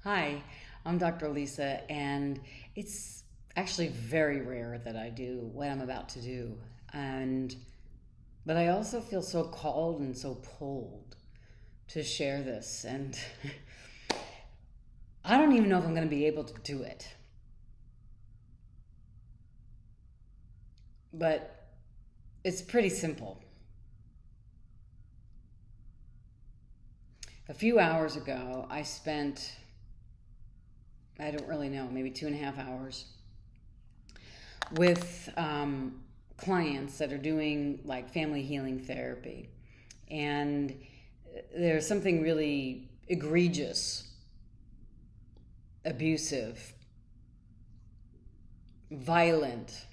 Hi, I'm Dr. Lisa, and it's actually very rare that I do what I'm about to do. And but I also feel so called and so pulled to share this, and I don't even know if I'm going to be able to do it. But it's pretty simple. A few hours ago, I don't really know, maybe 2.5 hours with clients that are doing like family healing therapy. And there's something really egregious, abusive, violent,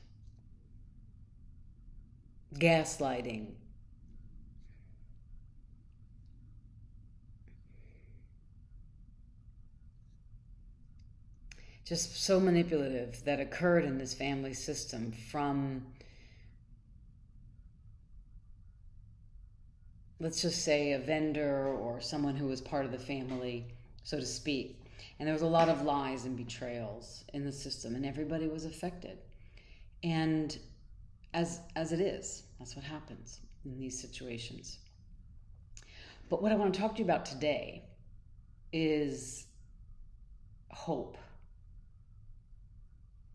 gaslighting, just so manipulative that occurred in this family system from, let's just say, a vendor or someone who was part of the family, so to speak. And there was a lot of lies and betrayals in the system, and everybody was affected. And as it is, that's what happens in these situations. But what I want to talk to you about today is hope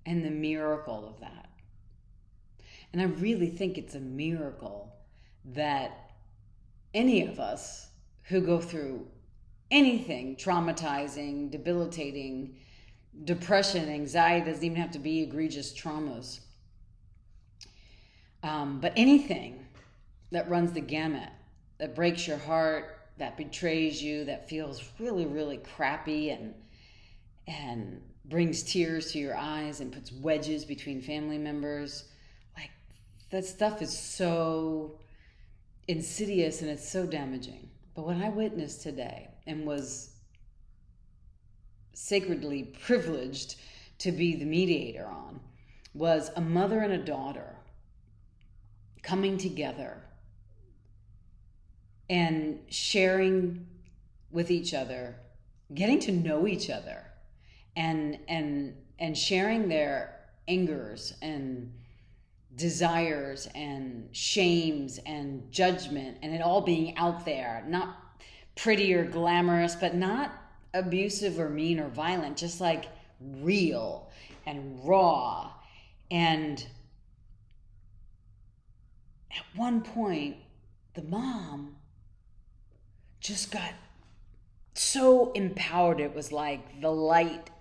and the miracle of that. And I really think it's a miracle that any of us who go through anything traumatizing, debilitating, depression, anxiety, doesn't even have to be egregious traumas, but anything that runs the gamut, that breaks your heart, that betrays you, that feels really, really crappy and brings tears to your eyes and puts wedges between family members. Like, that stuff is so insidious and it's so damaging. But what I witnessed today and was sacredly privileged to be the mediator on was a mother and a daughter coming together and sharing with each other, getting to know each other, and sharing their angers and desires and shames and judgment, and it all being out there, not pretty or glamorous, but not abusive or mean or violent, just like real and raw. And at one point, the mom just got so empowered. It was like the light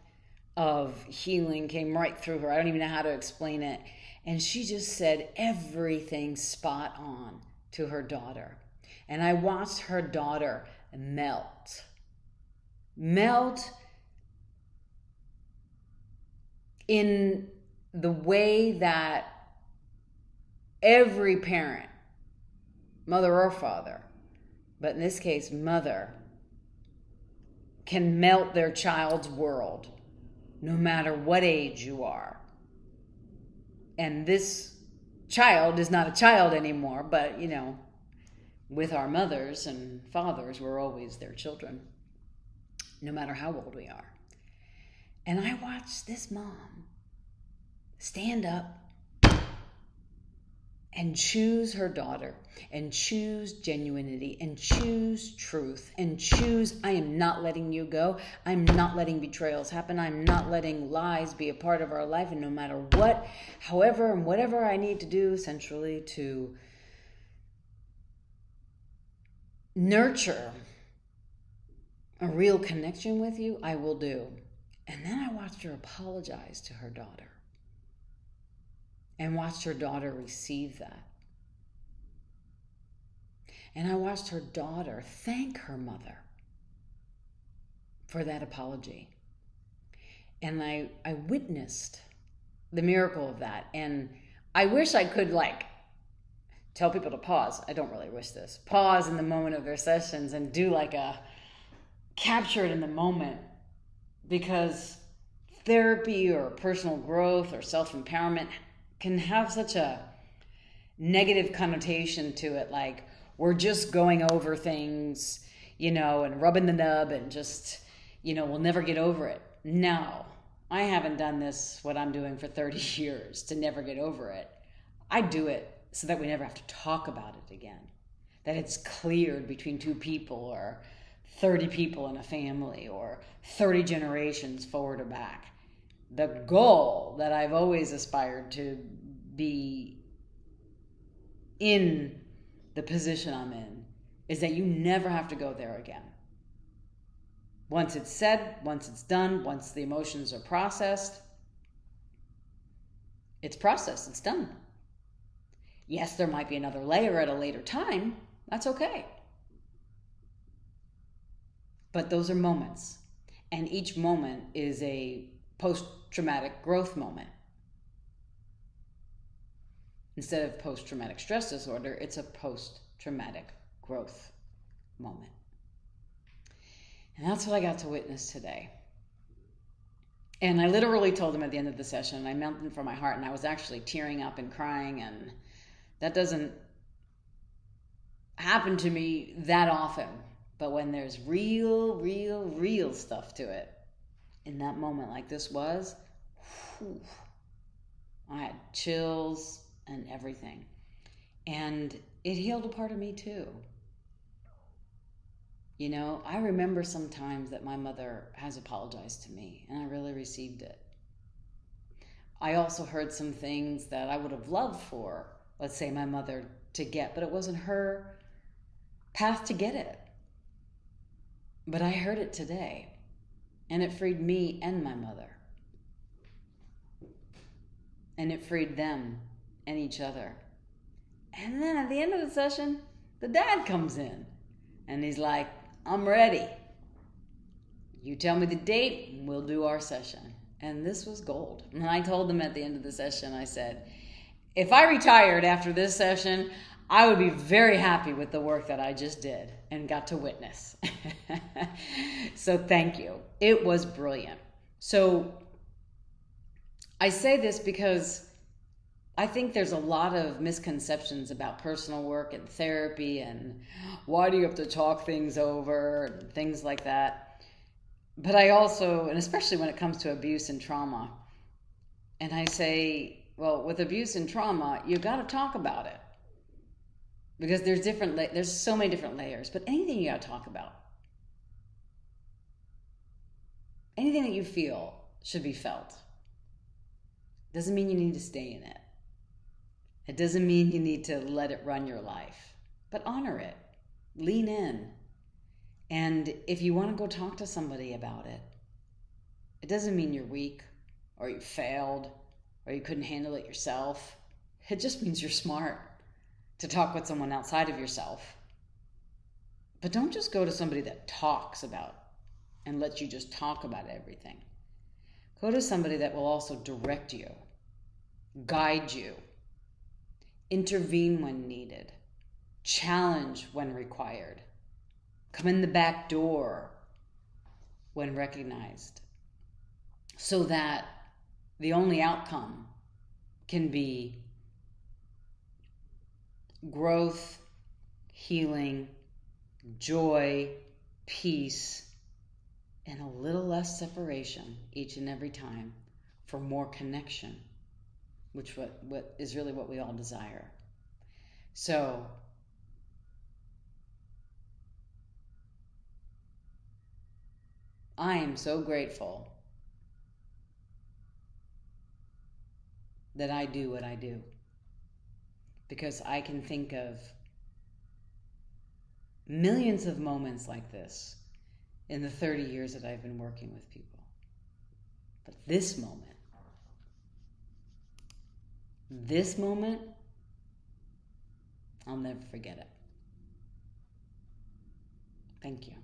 of healing came right through her. I don't even know how to explain it. And she just said everything spot on to her daughter. And I watched her daughter melt in the way that every parent, mother or father, but in this case, mother, can melt their child's world, no matter what age you are. And this child is not a child anymore, but, with our mothers and fathers, we're always their children, no matter how old we are. And I watched this mom stand up and choose her daughter, and choose genuinity, and choose truth, and choose, I am not letting you go. I'm not letting betrayals happen. I'm not letting lies be a part of our life. And no matter what, however, and whatever I need to do essentially to nurture a real connection with you, I will do. And then I watched her apologize to her daughter and watched her daughter receive that. And I watched her daughter thank her mother for that apology. And I witnessed the miracle of that. And I wish I could tell people to pause. I don't really wish this. Pause in the moment of their sessions and do capture it in the moment. Because therapy or personal growth or self-empowerment can have such a negative connotation to it, like we're just going over things, and rubbing the nub and just, we'll never get over it. No, I haven't done this, what I'm doing, for 30 years to never get over it. I do it so that we never have to talk about it again. That it's cleared between two people, or 30 people in a family, or 30 generations forward or back. The goal that I've always aspired to be in the position I'm in is that you never have to go there again. Once it's said, once it's done, once the emotions are processed, it's processed, it's done. Yes, there might be another layer at a later time. That's okay. But those are moments. And each moment is a post-traumatic growth moment. Instead of post-traumatic stress disorder, it's a post-traumatic growth moment. And that's what I got to witness today. And I literally told him at the end of the session, I meant it from my heart, and I was actually tearing up and crying, and that doesn't happen to me that often. But when there's real stuff to it, in that moment like this was, I had chills and everything. And it healed a part of me too. I remember sometimes that my mother has apologized to me, and I really received it. I also heard some things that I would have loved for, let's say, my mother to get, but it wasn't her path to get it. But I heard it today, and it freed me and my mother. And it freed them and each other. And then at the end of the session, the dad comes in, and he's like, I'm ready. You tell me the date, and we'll do our session. And this was gold. And I told them at the end of the session, I said, if I retired after this session, I would be very happy with the work that I just did and got to witness. So thank you. It was brilliant. So I say this because I think there's a lot of misconceptions about personal work and therapy, and why do you have to talk things over and things like that. But I also, and especially when it comes to abuse and trauma, and I say, well, with abuse and trauma, you got to talk about it, because there's so many different layers. But anything you got to talk about, anything that you feel should be felt. Doesn't mean you need to stay in it. It doesn't mean you need to let it run your life, but honor it, lean in. And if you want to go talk to somebody about it, it doesn't mean you're weak or you failed or you couldn't handle it yourself. It just means you're smart to talk with someone outside of yourself. But don't just go to somebody that talks about and lets you just talk about everything. Go to somebody that will also direct you, guide you, intervene when needed, challenge when required, come in the back door when recognized, so that the only outcome can be growth, healing, joy, peace, and a little less separation each and every time for more connection, which what is really what we all desire. So I am so grateful that I do what I do, because I can think of millions of moments like this in the 30 years that I've been working with people. But this moment, I'll never forget it. Thank you.